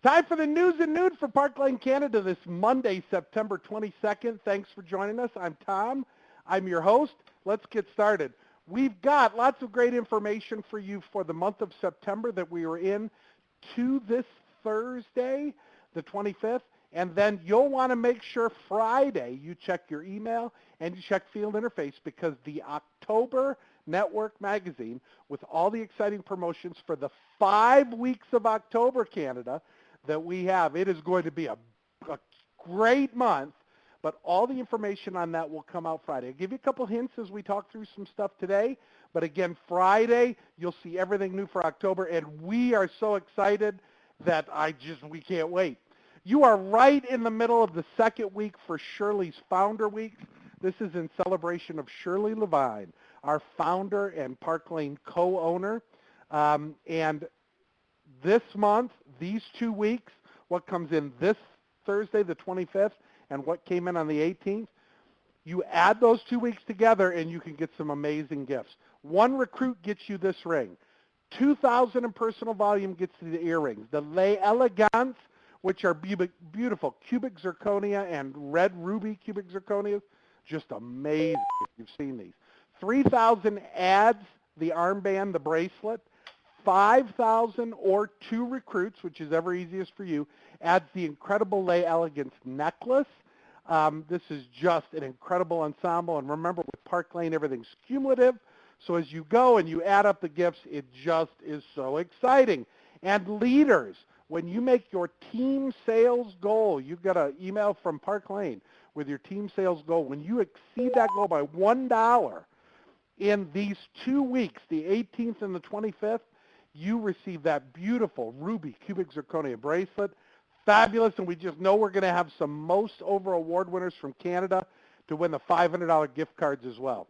Time for the news and nude for Parkland, Canada this Monday, September 22nd. Thanks for joining us. I'm Tom. I'm your host. Let's get started. We've got lots of great information for you for the month of September that we are in to this Thursday, the 25th. And then you'll want to make sure Friday you check your email and you check Field Interface because the October Network magazine with all the exciting promotions for the 5 weeks of October, Canada, that we have. It is going to be a great month, but all the information on that will come out Friday. I'll give you a couple hints as we talk through some stuff today, but again, Friday, you'll see everything new for October, and we are so excited that we can't wait. You are right in the middle of the second week for Shirley's Founder Week. This is in celebration of Shirley Levine, our founder and Park Lane co-owner, and this month, these 2 weeks, what comes in this Thursday, the 25th, and what came in on the 18th, you add those 2 weeks together and you can get some amazing gifts. One recruit gets you this ring. 2,000 in personal volume gets you the earrings. The Les Elegance, which are beautiful cubic zirconia and red ruby cubic zirconia, just amazing if you've seen these. 3,000 adds the armband, the bracelet. 5,000 or 2 recruits, which is ever easiest for you, adds the incredible Les Elegance necklace. This is just an incredible ensemble. And remember, with Park Lane, everything's cumulative. So as you go and you add up the gifts, it just is so exciting. And leaders, when you make your team sales goal, you get an email from Park Lane with your team sales goal. When you exceed that goal by $1 in these 2 weeks, the 18th and the 25th, you receive that beautiful ruby cubic zirconia bracelet. Fabulous, and we just know we're going to have some most over award winners from Canada to win the $500 gift cards as well.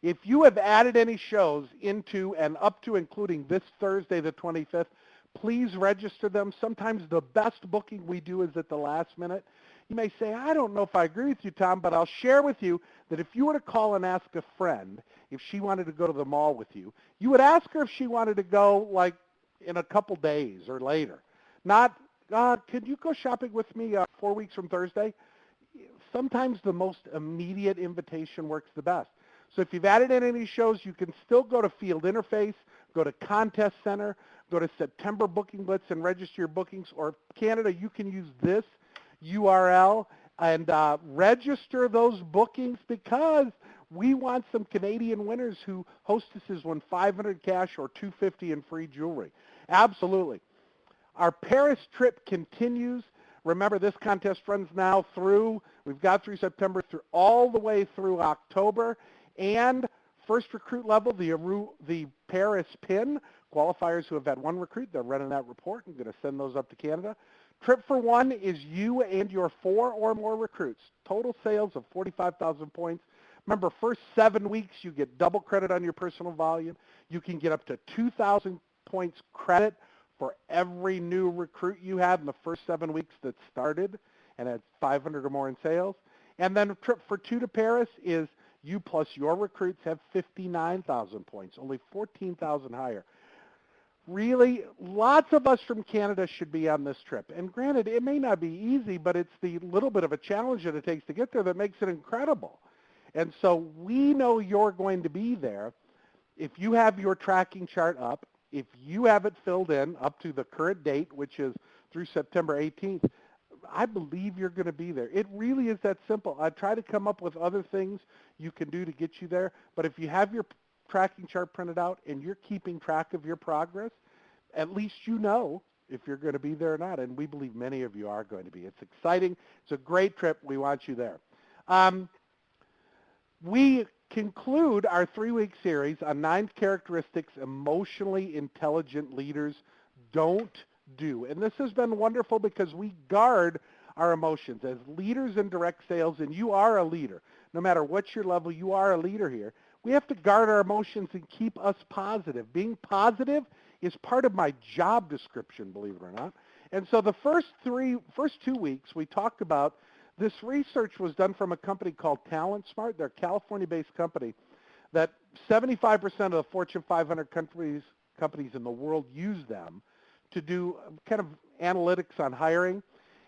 If you have added any shows into and up to including this Thursday, the 25th, please register them. Sometimes the best booking we do is at the last minute. You may say, I don't know if I agree with you, Tom, but I'll share with you that if you were to call and ask a friend if she wanted to go to the mall with you, you would ask her if she wanted to go like in a couple days or later. Not, could you go shopping with me 4 weeks from Thursday? Sometimes the most immediate invitation works the best. So if you've added in any shows, you can still go to Field Interface, go to Contest Center, go to September Booking Blitz and register your bookings. Or Canada, you can use this URL and register those bookings because we want some Canadian winners who hostesses won $500 cash or $250 in free jewelry. Absolutely. Our Paris trip continues. Remember, this contest runs now through, we've got through September, through all the way through October. And first recruit level, the Paris PIN, qualifiers who have had 1 recruit, they're running that report. I'm going to send those up to Canada. Trip for 1 is you and your 4 or more recruits. Total sales of 45,000 points. Remember, first 7 weeks, you get double credit on your personal volume. You can get up to 2,000 points credit for every new recruit you had in the first 7 weeks that started and had 500 or more in sales. And then a trip for 2 to Paris is you plus your recruits have 59,000 points, only 14,000 higher. Really, lots of us from Canada should be on this trip. And granted, it may not be easy, but it's the little bit of a challenge that it takes to get there that makes it incredible. And so we know you're going to be there. If you have your tracking chart up, if you have it filled in up to the current date, which is through September 18th, I believe you're going to be there. It really is that simple. I try to come up with other things you can do to get you there, but if you have your tracking chart printed out and you're keeping track of your progress, at least you know if you're going to be there or not, and we believe many of you are going to be. It's exciting. It's a great trip. We want you there. We conclude our 3-week series on 9 characteristics emotionally intelligent leaders don't do. And this has been wonderful because we guard our emotions as leaders in direct sales, and you are a leader. No matter what your level, you are a leader here. We have to guard our emotions and keep us positive. Being positive is part of my job description, believe it or not. And so the first 2 weeks we talked about this research was done from a company called Talent Smart. They're a California-based company that 75% of the Fortune 500 companies in the world use them to do kind of analytics on hiring.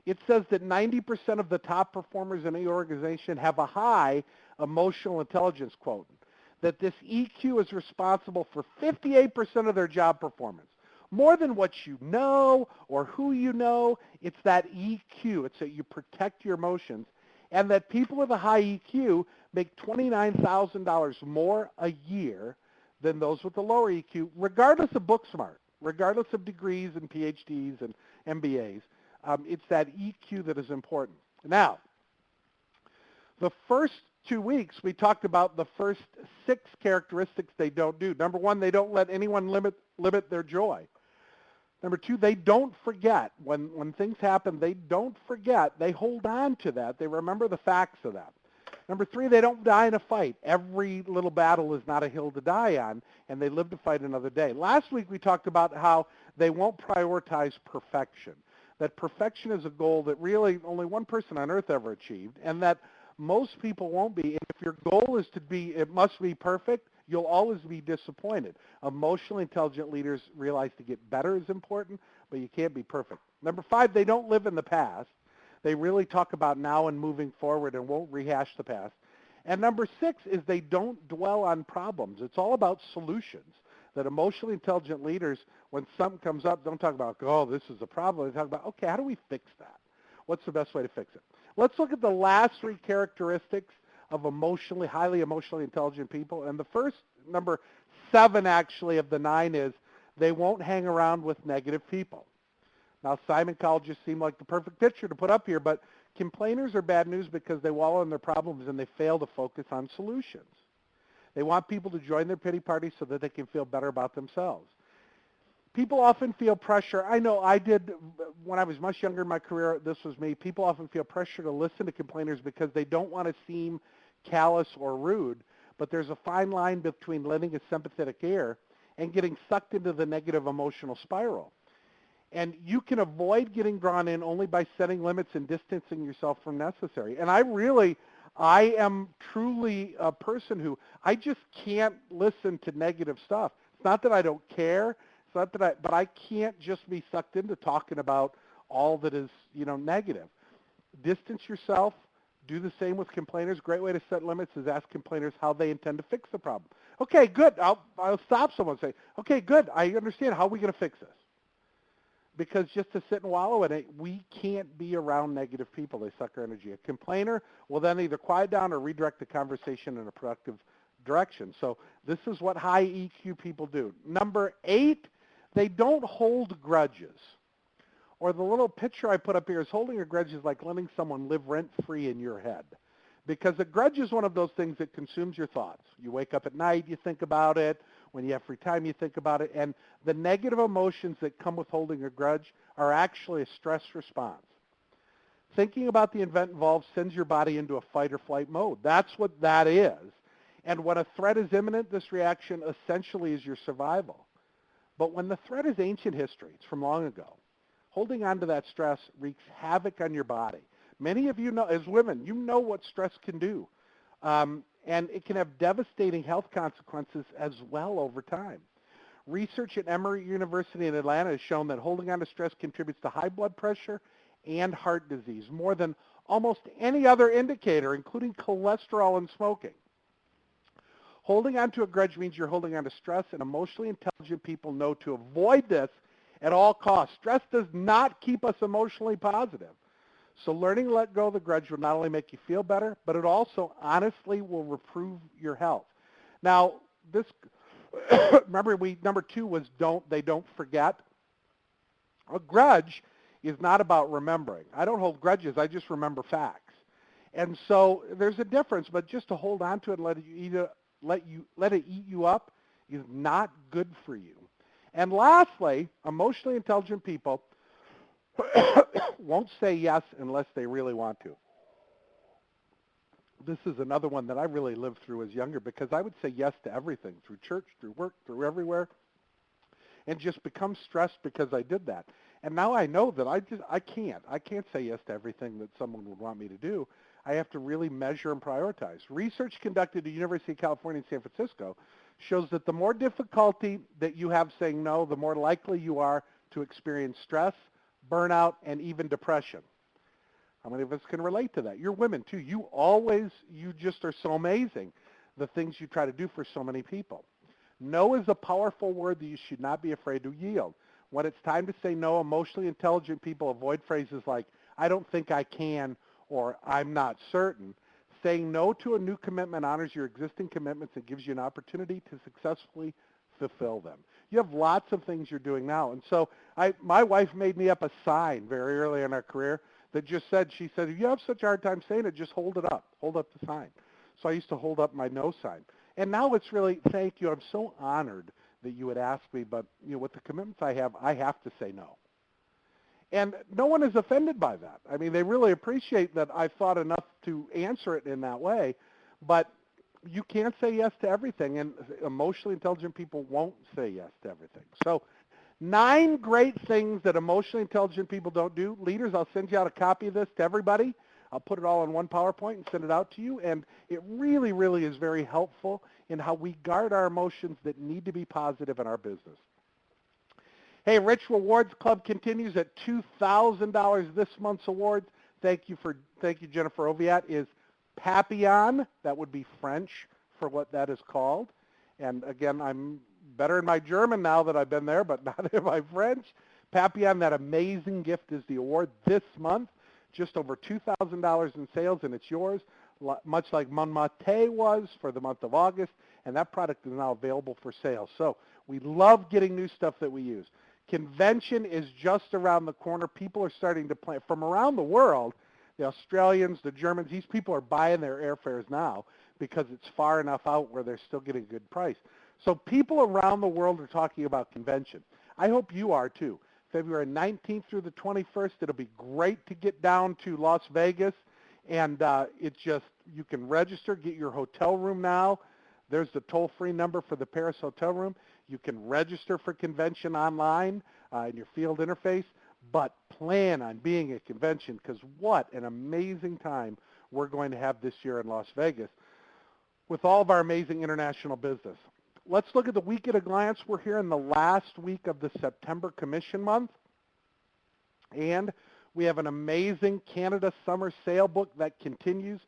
It says that 90% of the top performers in any organization have a high emotional intelligence quotient, that this EQ is responsible for 58% of their job performance. More than what you know or who you know, it's that EQ. It's that you protect your emotions, and that people with a high EQ make $29,000 more a year than those with a lower EQ, regardless of book smart, regardless of degrees and PhDs and MBAs. It's that EQ that is important. Now, the first 2 weeks, we talked about the first 6 characteristics they don't do. Number 1, they don't let anyone limit their joy. Number 2, they don't forget. When things happen, they don't forget. They hold on to that. They remember the facts of that. Number 3, they don't die in a fight. Every little battle is not a hill to die on, and they live to fight another day. Last week, we talked about how they won't prioritize perfection, that perfection is a goal that really only one person on earth ever achieved, and that most people won't be. And if your goal is to be, it must be perfect, you'll always be disappointed. Emotionally intelligent leaders realize to get better is important, but you can't be perfect. Number 5, they don't live in the past. They really talk about now and moving forward and won't rehash the past. And number 6 is they don't dwell on problems. It's all about solutions. That emotionally intelligent leaders, when something comes up, don't talk about, oh, this is a problem. They talk about, okay, how do we fix that? What's the best way to fix it? Let's look at the last 3 characteristics of highly emotionally intelligent people. And the first, number 7 actually of the 9, is they won't hang around with negative people. Now, Simon Cowell just seemed like the perfect picture to put up here, but complainers are bad news because they wallow in their problems and they fail to focus on solutions. They want people to join their pity party so that they can feel better about themselves. People often feel pressure. I know I did when I was much younger in my career. This was me. People often feel pressure to listen to complainers because they don't want to seem callous or rude, but there's a fine line between lending a sympathetic ear and getting sucked into the negative emotional spiral. And you can avoid getting drawn in only by setting limits and distancing yourself from necessary. And I am truly a person who, I just can't listen to negative stuff. It's not that I don't care. It's not that but I can't just be sucked into talking about all that is, negative. Distance yourself. Do the same with complainers. Great way to set limits is ask complainers how they intend to fix the problem. Okay, good. I'll stop someone and say, okay, good. I understand. How are we going to fix this? Because just to sit and wallow in it, we can't be around negative people. They suck our energy. A complainer will then either quiet down or redirect the conversation in a productive direction. So this is what high EQ people do. Number 8, they don't hold grudges. Or the little picture I put up here is holding a grudge is like letting someone live rent-free in your head. Because a grudge is one of those things that consumes your thoughts. You wake up at night, you think about it. When you have free time, you think about it. And the negative emotions that come with holding a grudge are actually a stress response. Thinking about the event involved sends your body into a fight or flight mode. That's what that is. And when a threat is imminent, this reaction essentially is your survival. But when the threat is ancient history, it's from long ago, holding on to that stress wreaks havoc on your body. Many of you know, as women, you know what stress can do. And it can have devastating health consequences as well over time. Research at Emory University in Atlanta has shown that holding on to stress contributes to high blood pressure and heart disease, more than almost any other indicator, including cholesterol and smoking. Holding on to a grudge means you're holding on to stress, and emotionally intelligent people know to avoid this at all costs. Stress does not keep us emotionally positive. So learning to let go of the grudge will not only make you feel better, but it also honestly will improve your health. Now, this, remember, number 2 was they don't forget. A grudge is not about remembering. I don't hold grudges. I just remember facts. And so there's a difference, but just to hold on to it and let it eat you up is not good for you. And lastly, emotionally intelligent people won't say yes unless they really want to. This is another one that I really lived through as younger because I would say yes to everything, through church, through work, through everywhere, and just become stressed because I did that. And now I know that I can't say yes to everything that someone would want me to do. I have to really measure and prioritize. Research conducted at the University of California in San Francisco shows that the more difficulty that you have saying no, the more likely you are to experience stress, burnout, and even depression. How many of us can relate to that? You're women too. You just are so amazing, the things you try to do for so many people. No is a powerful word that you should not be afraid to yield. When it's time to say no, emotionally intelligent people avoid phrases like, I don't think I can, or I'm not certain. Saying no to a new commitment honors your existing commitments and gives you an opportunity to successfully fulfill them. You have lots of things you're doing now. And so my wife made me up a sign very early in our career that just said, she said, if you have such a hard time saying it, just hold it up. Hold up the sign. So I used to hold up my no sign. And now it's really, thank you. I'm so honored that you would ask me, but with the commitments I have to say no. And no one is offended by that. I mean, they really appreciate that I thought enough to answer it in that way. But you can't say yes to everything, and emotionally intelligent people won't say yes to everything. So 9 great things that emotionally intelligent people don't do. Leaders, I'll send you out a copy of this to everybody. I'll put it all in one PowerPoint and send it out to you. And it really, really is very helpful in how we guard our emotions that need to be positive in our business. Hey, Rich Rewards Club continues at $2,000 this month's awards. Thank you, Jennifer Oviatt. Is Papillon, that would be French for what that is called. And again, I'm better in my German now that I've been there, but not in my French. Papillon, that amazing gift, is the award this month. Just over $2,000 in sales, and it's yours, much like Mon Mate was for the month of August, and that product is now available for sale. So we love getting new stuff that we use. Convention is just around the corner. People are starting to plan from around the world. The Australians, the Germans, these people are buying their airfares now because it's far enough out where they're still getting a good price. So people around the world are talking about convention. I hope you are too. February 19th through the 21st. It'll be great to get down to Las Vegas, and it's just, you can register, get your hotel room now. There's the toll-free number for the Paris hotel room. You can register for convention online in your field interface, but plan on being at convention, because what an amazing time we're going to have this year in Las Vegas with all of our amazing international business. Let's look at the week at a glance. We're here in the last week of the September commission month, and we have an amazing Canada summer sale book that continues.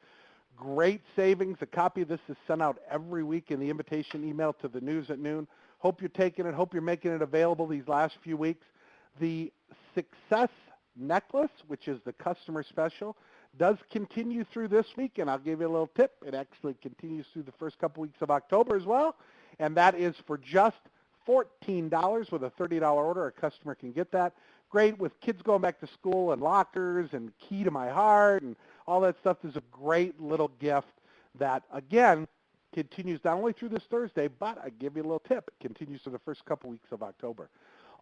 Great savings. A copy of this is sent out every week in the invitation email to the news at noon. Hope you're taking it. Hope you're making it available these last few weeks. The Success Necklace, which is the customer special, does continue through this week, and I'll give you a little tip. It actually continues through the first couple weeks of October as well, and that is for just $14 with a $30 order. A customer can get that. Great with kids going back to school and lockers and Key to My Heart and all that stuff. Is a great little gift that, again, continues not only through this Thursday, but I give you a little tip. It continues for the first couple weeks of October.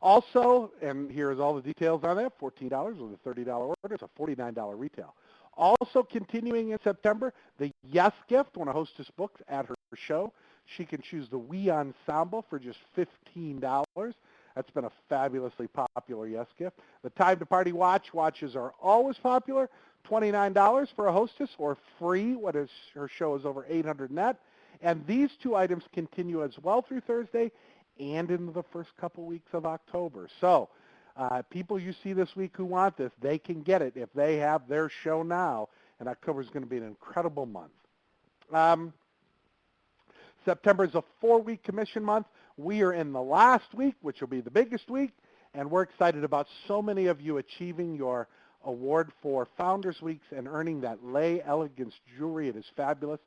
Also, and here's all the details on that, $14 with a $30 order. It's a $49 retail. Also continuing in September, the Yes Gift. When a hostess books at her show, she can choose the We Ensemble for just $15. That's been a fabulously popular Yes Gift. The Time to Party watch. Watches are always popular. $29 for a hostess, or free when her show is over 800 net. And these 2 items continue as well through Thursday and into the first couple weeks of October. So people you see this week who want this, they can get it if they have their show now. And October is going to be an incredible month. September is a 4-week commission month. We are in the last week, which will be the biggest week, and we're excited about so many of you achieving your award for Founders Weeks and earning that Lay Elegance jewelry. It is fabulous.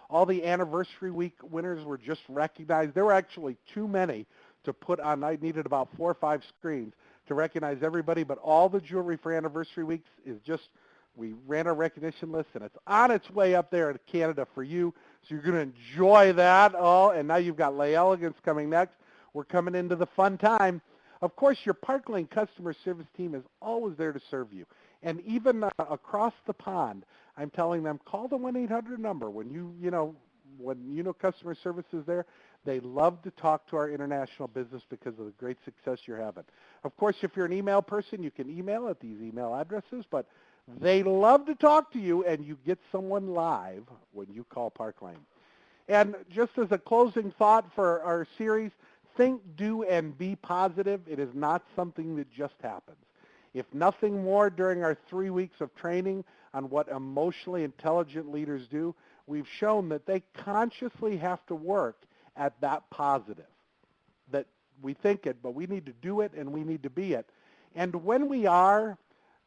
All the anniversary week winners were just recognized. There were actually too many to put on. I needed about 4 or 5 screens to recognize everybody, but all the jewelry for anniversary weeks is just, we ran a recognition list, and it's on its way up there in Canada for you. So you're going to enjoy that. Oh, and now you've got Lay Elegance coming next. We're coming into the fun time. Of course, your Parkland customer service team is always there to serve you. And even across the pond, I'm telling them, call the 1-800 number. When when customer service is there, they love to talk to our international business because of the great success you're having. Of course, if you're an email person, you can email at these email addresses, but they love to talk to you, and you get someone live when you call Park Lane. And just as a closing thought for our series, think, do, and be positive. It is not something that just happens. If nothing more, during our 3 weeks of training on what emotionally intelligent leaders do, we've shown that they consciously have to work at that positive, that we think it, but we need to do it and we need to be it. And when we are,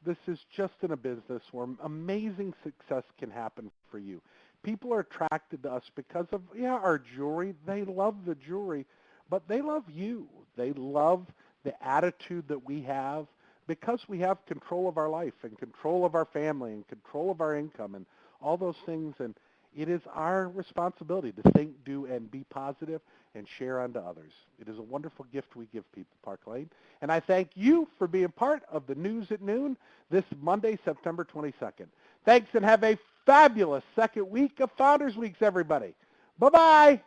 this is just in a business where amazing success can happen for you. People are attracted to us because of, our jewelry. They love the jewelry, but they love you. They love the attitude that we have because we have control of our life and control of our family and control of our income and all those things. And it is our responsibility to think, do, and be positive and share unto others. It is a wonderful gift we give people, Park Lane. And I thank you for being part of the News at Noon this Monday, September 22nd. Thanks, and have a fabulous second week of Founders Weeks, everybody. Bye-bye.